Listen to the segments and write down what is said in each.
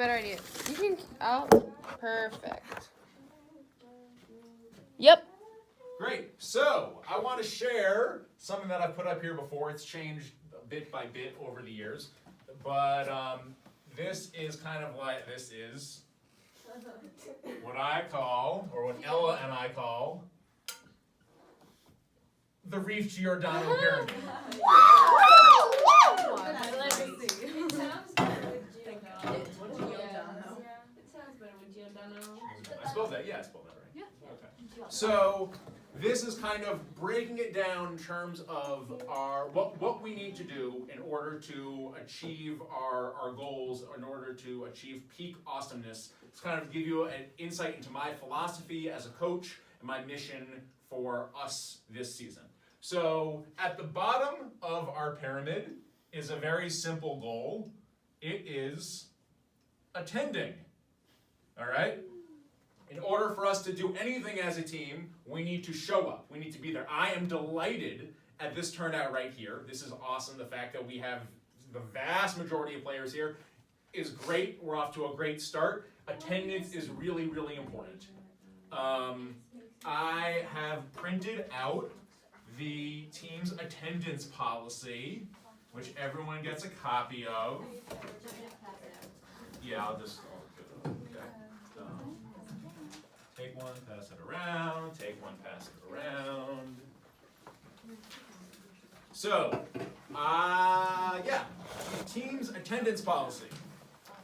better idea. You can. Oh, perfect. Yep. Great. So I want to share something that I've put up here before. It's changed bit by bit over the years, but this is kind of like what I call, or what Ella and I call, the Reif-Giordano pyramid. I spelled that. Yeah, I spelled that right. Yeah. Okay. So this is kind of breaking it down in terms of what we need to do in order to achieve our goals, in order to achieve peak awesomeness. It's kind of give you an insight into my philosophy as a coach and my mission for us this season. So at the bottom of our pyramid is a very simple goal. It is attending. All right? In order for us to do anything as a team, we need to show up. We need to be there. I am delighted at this turnout right here. This is awesome. The fact that we have the vast majority of players here is great. We're off to a great start. Attendance is really, really important. I have printed out the team's attendance policy, which everyone gets a copy of. Yeah, I'll just... Take one, pass it around, take one, pass it around. So, yeah, team's attendance policy.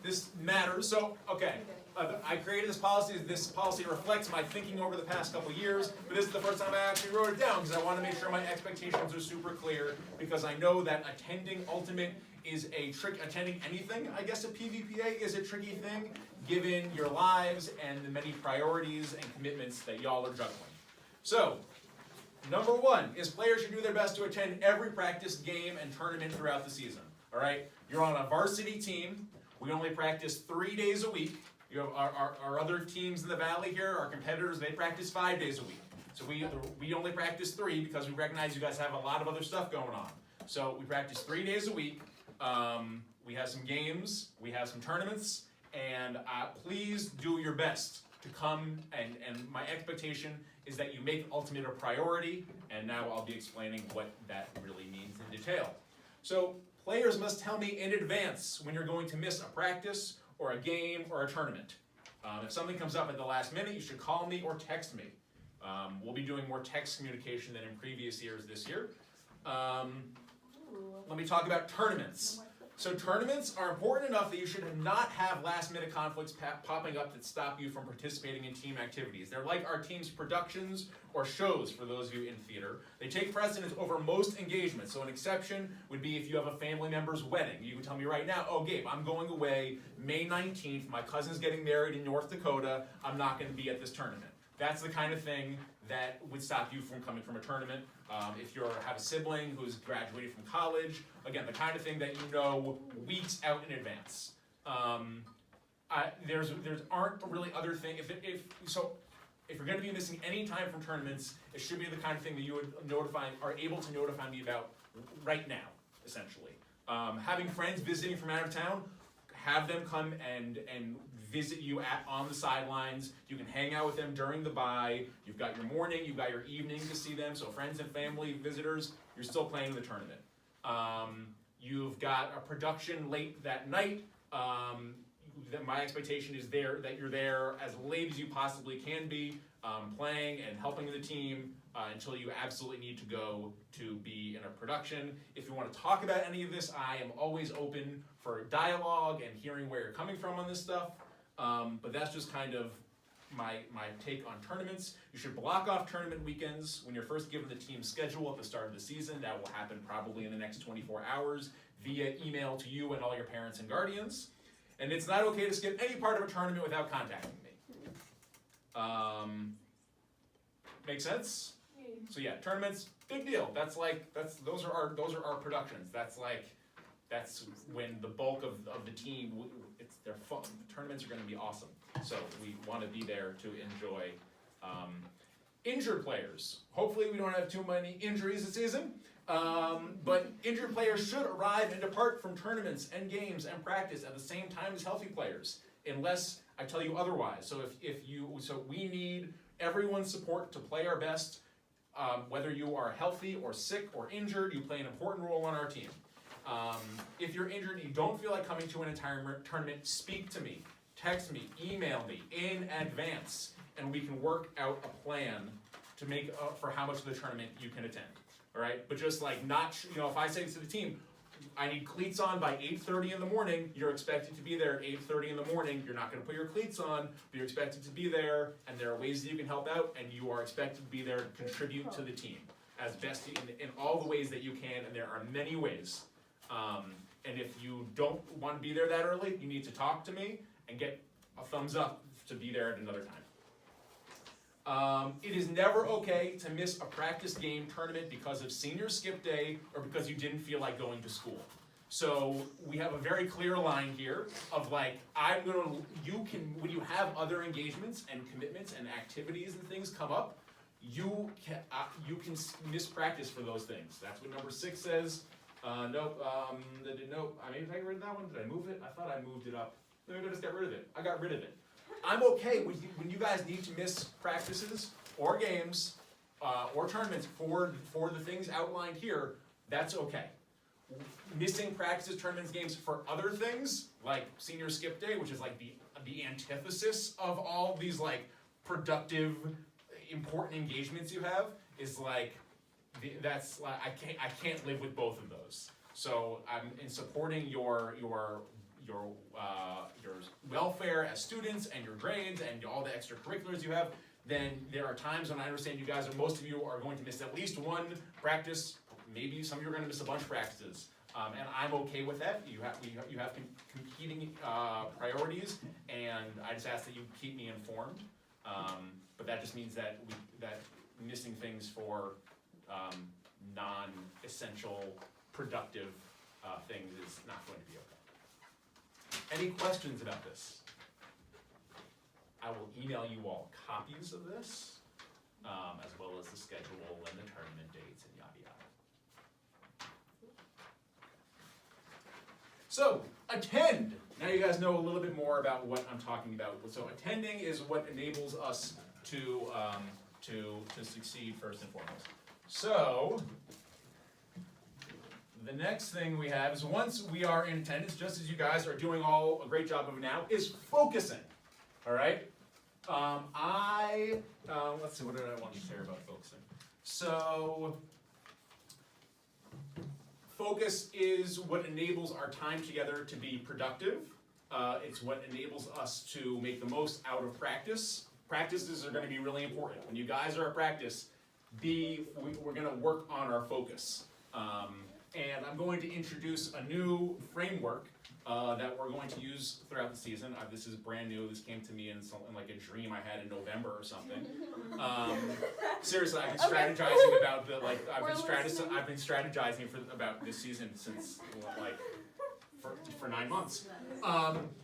This matters. So, okay, I created this policy. This policy reflects my thinking over the past couple years, but this is the first time I actually wrote it down because I want to make sure my expectations are super clear, because I know that attending Ultimate is a trick. Attending anything, I guess, at PVPA is a tricky thing, given your lives and the many priorities and commitments that y'all are juggling. So, number one is players should do their best to attend every practice, game, and tournament throughout the season. All right? You're on a varsity team. We only practice 3 days a week. You have our other teams in the valley here, our competitors, they practice 5 days a week. So we only practice 3 because we recognize you guys have a lot of other stuff going on. So we practice 3 days a week. We have some games, we have some tournaments, and please do your best to come, and my expectation is that you make Ultimate a priority, and now I'll be explaining what that really means in detail. So players must tell me in advance when you're going to miss a practice or a game or a tournament. If something comes up at the last minute, you should call me or text me. We'll be doing more text communication than in previous years this year. Let me talk about tournaments. So tournaments are important enough that you should not have last-minute conflicts popping up that stop you from participating in team activities. They're like our team's productions or shows for those of you in theater. They take precedence over most engagements. So an exception would be if you have a family member's wedding. You can tell me right now, oh, Gabe, I'm going away May 19th. My cousin's getting married in North Dakota. I'm not going to be at this tournament. That's the kind of thing that would stop you from coming from a tournament. If you have a sibling who's graduated from college, again, the kind of thing that you know weeks out in advance. There's aren't really other things. If you're going to be missing any time from tournaments, it should be the kind of thing that you would are able to notify me about right now, essentially. Having friends visiting from out of town, have them come and visit you on the sidelines. You can hang out with them during the bye. You've got your morning, you've got your evening to see them. So friends and family visitors, you're still playing the tournament. You've got a production late that night. My expectation is that you're there as late as you possibly can be, playing and helping the team until you absolutely need to go to be in a production. If you want to talk about any of this, I am always open for dialogue and hearing where you're coming from on this stuff. But that's just kind of my take on tournaments. You should block off tournament weekends when you're first given the team schedule at the start of the season. That will happen probably in the next 24 hours via email to you and all your parents and guardians. And it's not okay to skip any part of a tournament without contacting me. Make sense? So yeah, tournaments, big deal. Those are our productions. That's when the bulk of the team, they're fun. The tournaments are going to be awesome. So we want to be there to enjoy. Injured players. Hopefully we don't have too many injuries this season. But injured players should arrive and depart from tournaments and games and practice at the same time as healthy players. unless I tell you otherwise. So so we need everyone's support to play our best. Whether you are healthy or sick or injured, you play an important role on our team. If you're injured and you don't feel like coming to an entire tournament, speak to me, text me, email me in advance, and we can work out a plan to make for how much of the tournament you can attend. All right, but just like not, if I say to the team, I need cleats on by 8:30 in the morning, you're expected to be there at 8:30 in the morning. You're not going to put your cleats on, but you're expected to be there, and there are ways that you can help out, and you are expected to be there to contribute to the team as best in all the ways that you can, and there are many ways. And if you don't want to be there that early, you need to talk to me and get a thumbs up to be there at another time. It is never okay to miss a practice game tournament because of senior skip day or because you didn't feel like going to school. So we have a very clear line here of like, when you have other engagements and commitments and activities and things come up, you can miss practice for those things. That's what number 6 says. Nope, nope, I maybe I got rid of that one. Did I move it? I thought I moved it up. Maybe I just got rid of it. I got rid of it. I'm okay when you guys need to miss practices or games or tournaments for the things outlined here. That's okay. Missing practices, tournaments, games for other things like senior skip day, which is like the antithesis of all these like productive, important engagements you have, is like that's like I can't live with both of those. So I'm in supporting your welfare as students and your grades and all the extracurriculars you have. Then there are times when I understand most of you are going to miss at least one practice. Maybe some of you are going to miss a bunch of practices, and I'm okay with that. You have competing priorities, and I just ask that you keep me informed. But that just means that missing things for non-essential, productive things is not going to be okay. Any questions about this? I will email you all copies of this, as well as the schedule and the tournament dates and yada yada. So, attend! Now you guys know a little bit more about what I'm talking about. So attending is what enables us to succeed first and foremost. So, the next thing we have is once we are in attendance, just as you guys are doing a great job of now, is focusing. All right? Let's see, what did I want to share about focusing? So, focus is what enables our time together to be productive. It's what enables us to make the most out of practice. Practices are going to be really important. When you guys are at practice, we're going to work on our focus. And I'm going to introduce a new framework that we're going to use throughout the season. This is brand new. This came to me in like a dream I had in November or something. Seriously, I've been strategizing about I've been strategizing about this season since for 9 months.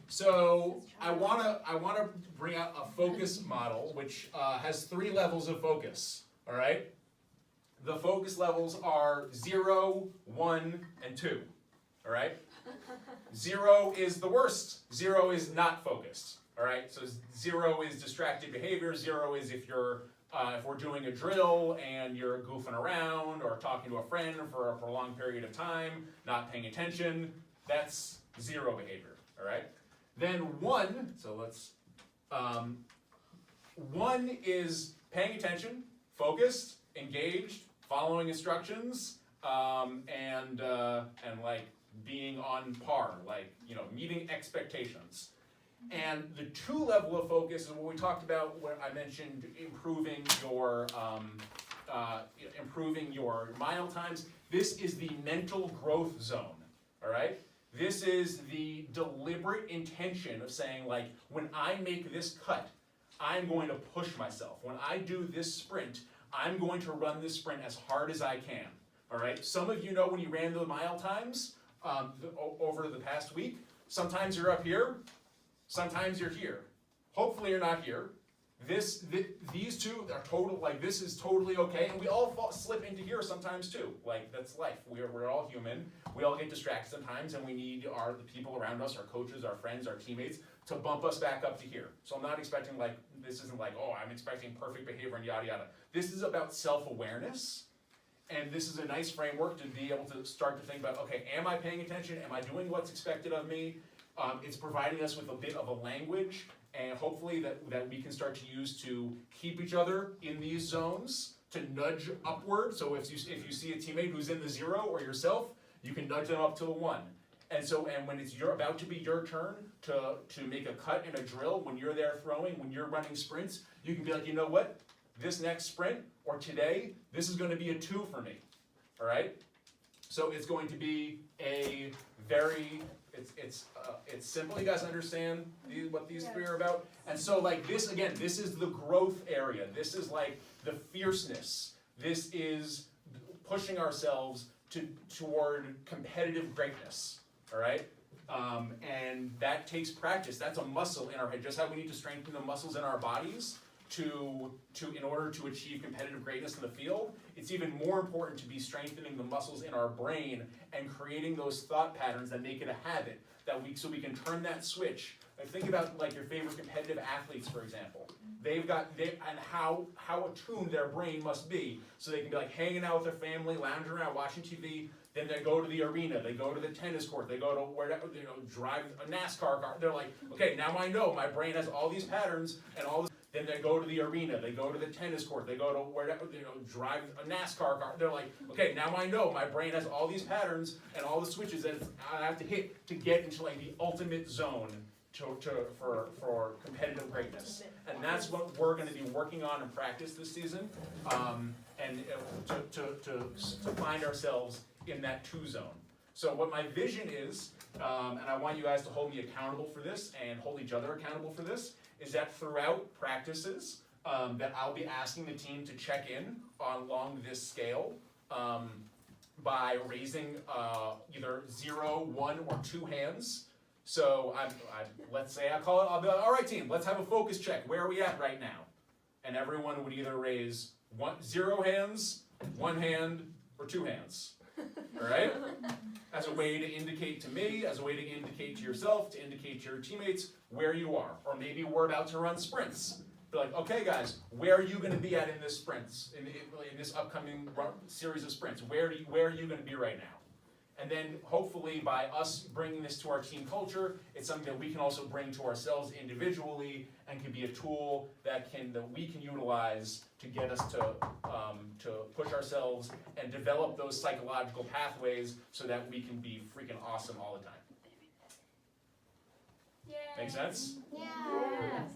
So I wanna bring out a focus model which has 3 levels of focus. All right. The focus levels are 0, 1, and 2, all right? 0 is the worst. 0 is not focused, all right? So 0 is distracted behavior. 0 is if we're doing a drill and you're goofing around or talking to a friend for a prolonged period of time, not paying attention, that's 0 behavior, all right? Then 1, so let's, 1 is paying attention, focused, engaged, following instructions, and like being on par, like meeting expectations. And the 2 level of focus is what we talked about when I mentioned improving your mile times. This is the mental growth zone. All right. This is the deliberate intention of saying like, when I make this cut, I'm going to push myself. When I do this sprint, I'm going to run this sprint as hard as I can, all right? Some of you know when you ran the mile times over the past week, sometimes you're up here, sometimes you're here. Hopefully you're not here. These 2 are total, like this is totally okay, and we all slip into here sometimes too. Like that's life. We're all human. We all get distracted sometimes, and we need the people around us, our coaches, our friends, our teammates, to bump us back up to here. So I'm not expecting like, this isn't like, oh, I'm expecting perfect behavior and yada yada. This is about self-awareness, and this is a nice framework to be able to start to think about, okay, am I paying attention? Am I doing what's expected of me? It's providing us with a bit of a language, and hopefully that we can start to use to keep each other in these zones, to nudge upward. So if you see a teammate who's in the 0 or yourself, you can nudge them up to the 1. And when it's about to be your turn to make a cut in a drill, when you're there throwing, when you're running sprints, you can be like, you know what? This next sprint, or today, this is going to be a 2 for me, all right? So it's going to be a very, it's simple. You guys understand what these three are about? And so like this, again, this is the growth area. This is like the fierceness. This is pushing ourselves toward competitive greatness, all right? And that takes practice. That's a muscle in our head. Just how we need to strengthen the muscles in our bodies in order to achieve competitive greatness in the field, it's even more important to be strengthening the muscles in our brain and creating those thought patterns that make it a habit, so we can turn that switch. Like think about like your favorite competitive athletes, for example. And how attuned their brain must be, so they can be like hanging out with their family, lounging around, watching TV. Then they go to the arena, they go to the tennis court, they go to wherever, drive a NASCAR car. They're like, okay, now I know my brain has all these patterns and all this. Then they go to the arena, they go to the tennis court, they go to wherever, drive a NASCAR car. They're like, okay, now I know my brain has all these patterns and all the switches that I have to hit to get into like the ultimate zone for competitive greatness. And that's what we're going to be working on in practice this season, and to find ourselves in that 2 zone. So what my vision is, and I want you guys to hold me accountable for this and hold each other accountable for this, is that throughout practices, that I'll be asking the team to check in along this scale by raising either 0, 1, or 2 hands. So let's say I'll be like, all right team, let's have a focus check. Where are we at right now? And everyone would either raise 0 hands, 1 hand, or 2 hands. All right? As a way to indicate to me, as a way to indicate to yourself, to indicate to your teammates where you are. Or maybe we're about to run sprints. Be like, okay guys, where are you going to be at in this sprints, in this upcoming series of sprints? Where are you going to be right now? And then hopefully by us bringing this to our team culture, it's something that we can also bring to ourselves individually and can be a tool that we can utilize to get us to push ourselves and develop those psychological pathways so that we can be freaking awesome all the time. Yay. Make sense? Yes.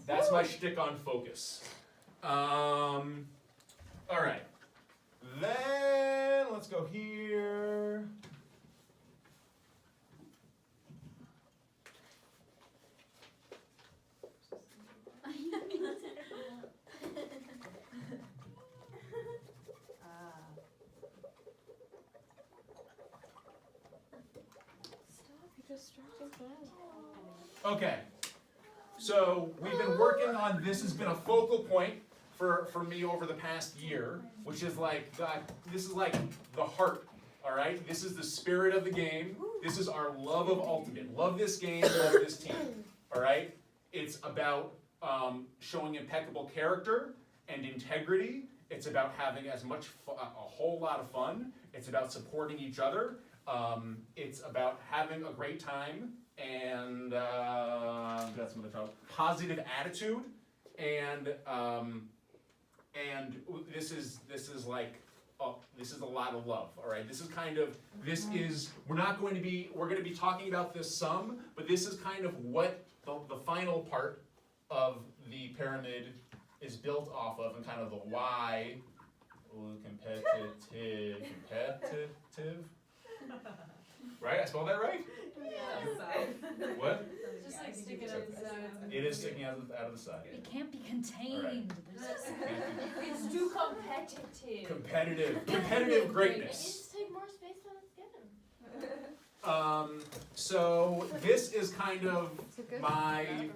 That's my shtick on focus. All right. Then let's go here. Okay, so we've been working on, this has been a focal point for me over the past year, which is like, this is like the heart, all right? This is the spirit of the game. This is our love of Ultimate. Love this game, love this team, all right? It's about showing impeccable character and integrity. It's about having a whole lot of fun. It's about supporting each other. It's about having a great time and that's what I positive attitude, and this is like this is a lot of love. All right, this is we're going to be talking about this some, but this is kind of what the final part of the pyramid is built off of, and kind of the why. Competitive. Right? I spelled that right? Yeah. What? Just like stick it out the side. It is sticking out of the side. It can't be contained. It's too competitive. Competitive greatness. It needs to take more space than it's given. So this is kind of my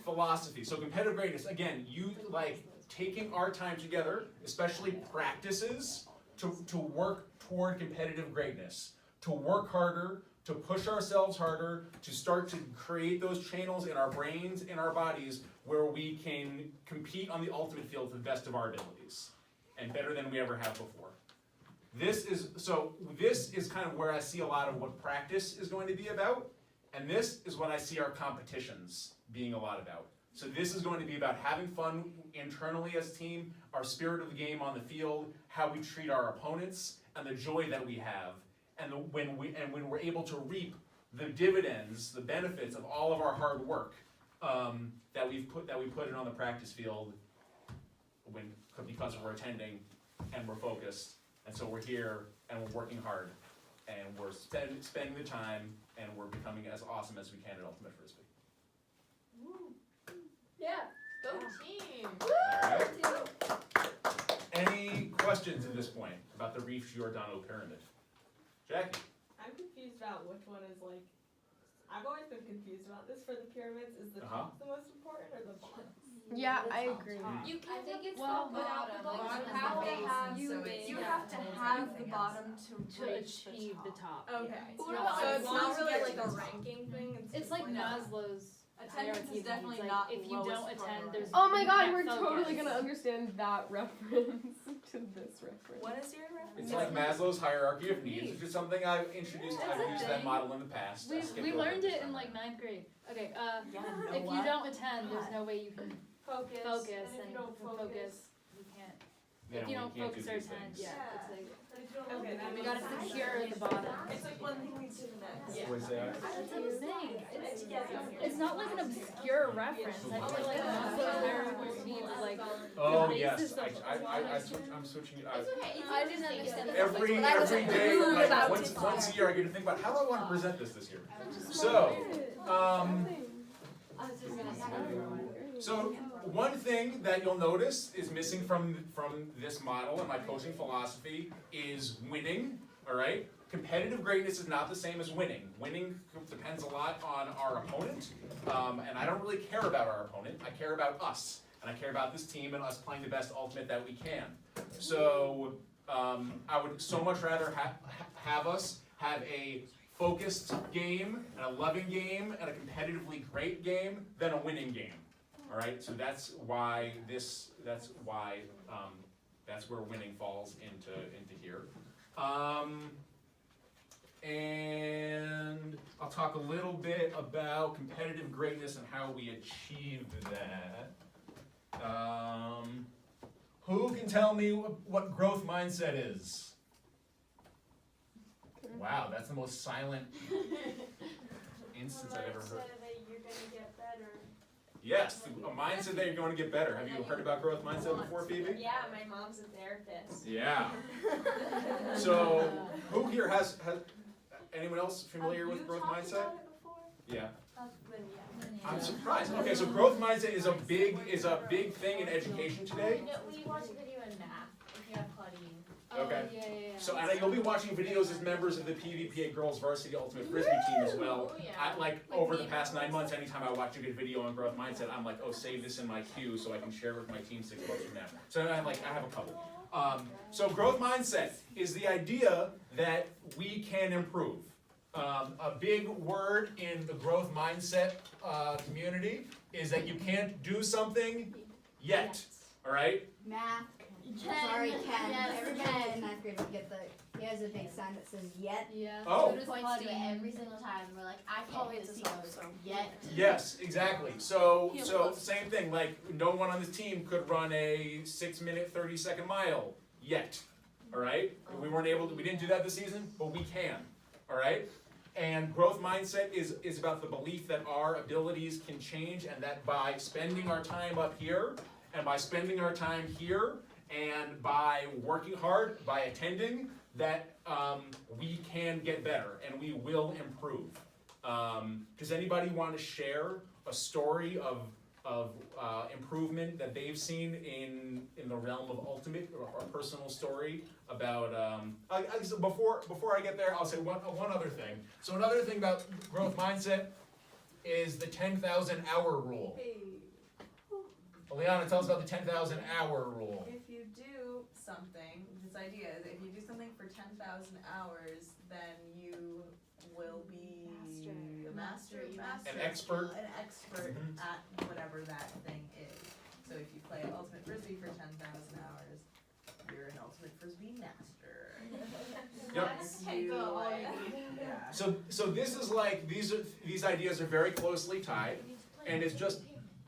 philosophy. So competitive greatness, again, you like taking our time together, especially practices, to work toward competitive greatness, to work harder, to push ourselves harder, to start to create those channels in our brains, in our bodies, where we can compete on the ultimate field to the best of our abilities, and better than we ever have before. This is kind of where I see a lot of what practice is going to be about, and this is what I see our competitions being a lot about. So this is going to be about having fun internally as a team, our spirit of the game on the field, how we treat our opponents, and the joy that we have, and when we're able to reap the dividends, the benefits of all of our hard work that we put in on the practice field, because we're attending and we're focused, and so we're here and we're working hard, and we're spending the time, and we're becoming as awesome as we can at Ultimate Frisbee. Yeah, go team. Alright. Any questions at this point about the Reif-Giordano pyramid? Jackie? I'm confused about which one is like, I've always been confused about this for the pyramids. Is the top the most important or the bottom? Yeah, I agree. You can't think it's Well, the bottom. bottom You have to have, you you have have to to have have the bottom to achieve the top. Okay. Yeah. So it's Once not you really get like to a the top. ranking thing. It's like Maslow's Attendance hierarchy is of definitely needs. not Like, if you lowest don't attend, priority. there's Oh my you god, can't we're totally focus. gonna understand that reference to this reference. What is your reference? It's like Maslow's hierarchy of needs, which is something I've introduced. That's I've a used that thing. model in the past. I skipped We over learned this it in time. like 9th grade. Okay, Yeah, if you don't attend, there's no way you can Focus. focus, And if you don't focus. you can't. Then If you we don't can't focus do or these attend, things. yeah, it's like Okay, that we makes gotta sense. secure the bottom. It's like one thing leads to the next. Yeah. What's that? That's what I'm saying. It's together. It's not like an obscure reference. I feel like Maslow's hierarchy of needs is like Oh the yes, basis of I'm switching it. It's okay. I didn't understand the Every day, like once a year, I get to think about how do I want to present this year. So, so one thing that you'll notice is missing from this model and my coaching philosophy is winning. All right, competitive greatness is not the same as winning. Winning depends a lot on our opponent, and I don't really care about our opponent. I care about us, and I care about this team and us playing the best ultimate that we can. So I would so much rather have us have a focused game and a loving game and a competitively great game than a winning game. All right, so that's why that's where winning falls into here. And I'll talk a little bit about competitive greatness and how we achieve that. Who can tell me what growth mindset is? Wow, that's the most silent instance I've ever heard. That you're gonna get better. Yes, a mindset that you're going to get better. Have you heard about growth mindset before, Phoebe? Yeah, my mom's a therapist. Yeah. So, who here has anyone else familiar with growth mindset? Yeah. I'm surprised. Okay, so growth mindset is a big thing in education today. We watch a video in math if you have Claudine. Okay. Oh, yeah. So, and you'll be watching videos as members of the PVPA Girls Varsity Ultimate Frisbee team as well. Yeah. I, like over the past 9 months, anytime I watch a good video on growth mindset, I'm like, oh, save this in my queue so I can share it with my team 6 months from now. So I have a couple. So growth mindset is the idea that we can improve. A big word in the growth mindset community is that you can't do something yet. All right? Math. Sorry, Ken. Everybody in 9th grade would get he has a big sign that says yet. Yeah. Oh. So does Points to it Claudine. every single time. We're like, I can't wait to see those yet. Yes, exactly. So same thing. Like no one on this team could run a 6-minute, 30-second mile yet. All right. We didn't do that this season, but we can. All right. And growth mindset is about the belief that our abilities can change, and that by spending our time up here, and by spending our time here, and by working hard, by attending, that we can get better and we will improve. Does anybody want to share a story of improvement that they've seen in the realm of ultimate, or a personal story about? Before I get there, I'll say one other thing. So another thing about growth mindset is the 10,000 hour rule. Hey, Liana, tell us about the 10,000 hour rule. if you do something, this idea is if you do something for 10,000 hours, then you will be a master, An expert. an expert Mhm. at whatever that thing is. So if you play Ultimate Frisbee for 10,000 hours, you're an Ultimate Frisbee master. Yep. If you, yeah. So this is like, these ideas are very closely tied, and it's just,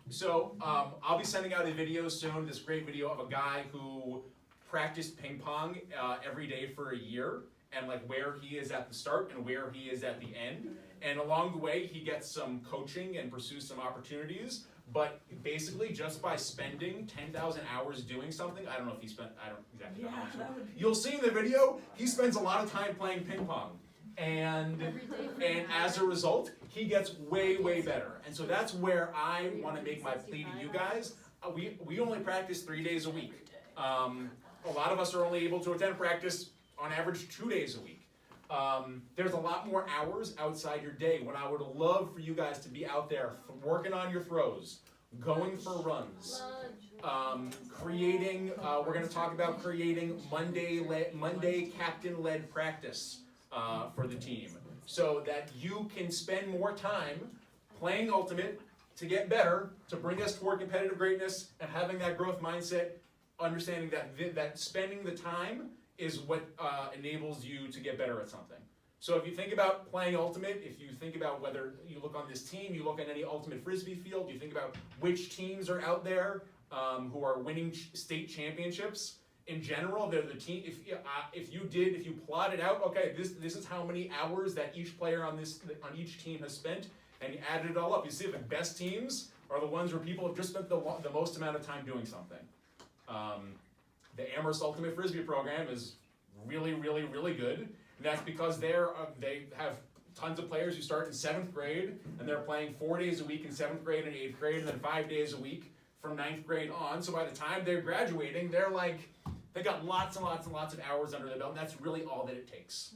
so I'll be sending out a video soon, this great video of a guy who practiced ping pong every day for a year, and like where he is at the start and where he is at the end. And along the way, he gets some coaching and pursues some opportunities. But basically, just by spending 10,000 hours doing something, I don't know if he spent, I don't exactly know how much. You'll see in the video, he spends a lot of time playing ping pong. And as a result, he gets way, way better. And so that's where I want to make my plea to you guys. We only practice 3 days a week. A lot of us are only able to attend practice on average 2 days a week. There's a lot more hours outside your day when I would love for you guys to be out there working on your throws, going for runs, creating, we're going to talk about creating Monday captain-led practice for the team so that you can spend more time playing Ultimate to get better, to bring us toward competitive greatness and having that growth mindset, understanding that spending the time is what enables you to get better at something. So if you think about playing Ultimate, if you think about whether you look on this team, you look at any Ultimate Frisbee field, you think about which teams are out there who are winning state championships. In general, they're the team. If you plotted out, okay, this is how many hours that each player on each team has spent, and you added it all up, you see the best teams are the ones where people have just spent the most amount of time doing something. The Amherst Ultimate Frisbee program is really, really, really good. And that's because they have tons of players who start in 7th grade and they're playing 4 days a week in 7th grade and 8th grade and then 5 days a week from 9th grade on. So by the time they're graduating, they got lots and lots and lots of hours under their belt, and that's really all that it takes.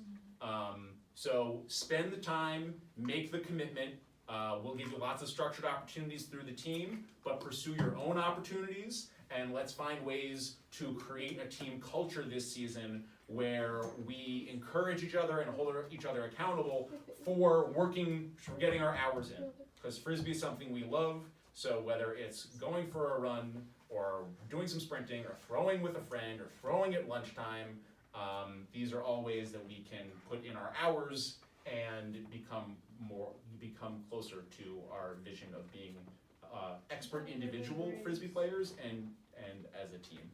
So spend the time, make the commitment. We'll give you lots of structured opportunities through the team, but pursue your own opportunities. And let's find ways to create a team culture this season where we encourage each other and hold each other accountable for getting our hours in. Because Frisbee is something we love, so whether it's going for a run, or doing some sprinting, or throwing with a friend, or throwing at lunchtime, these are all ways that we can put in our hours and become closer to our vision of being expert individual Frisbee players and as a team.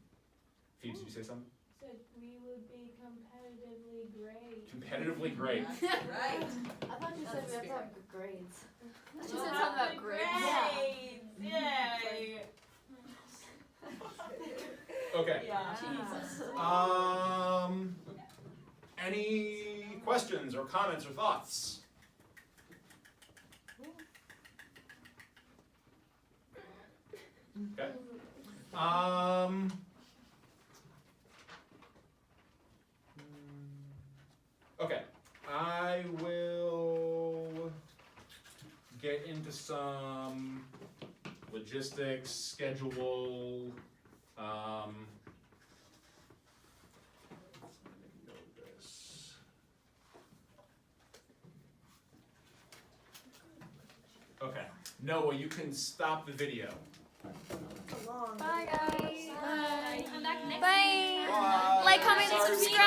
Phoebe, did you say something? Said we would be competitively great. Competitively great. That's right. I thought you said we have to have good grades. She She said something about grades. Yay! Okay. Yeah. Any questions or comments or thoughts? Okay. Okay. I will get into some logistics, schedule. Okay. Noah, you can stop the video. Bye guys. Bye. Come back next Bye. Bye. Like, comment, and Sorry. subscribe.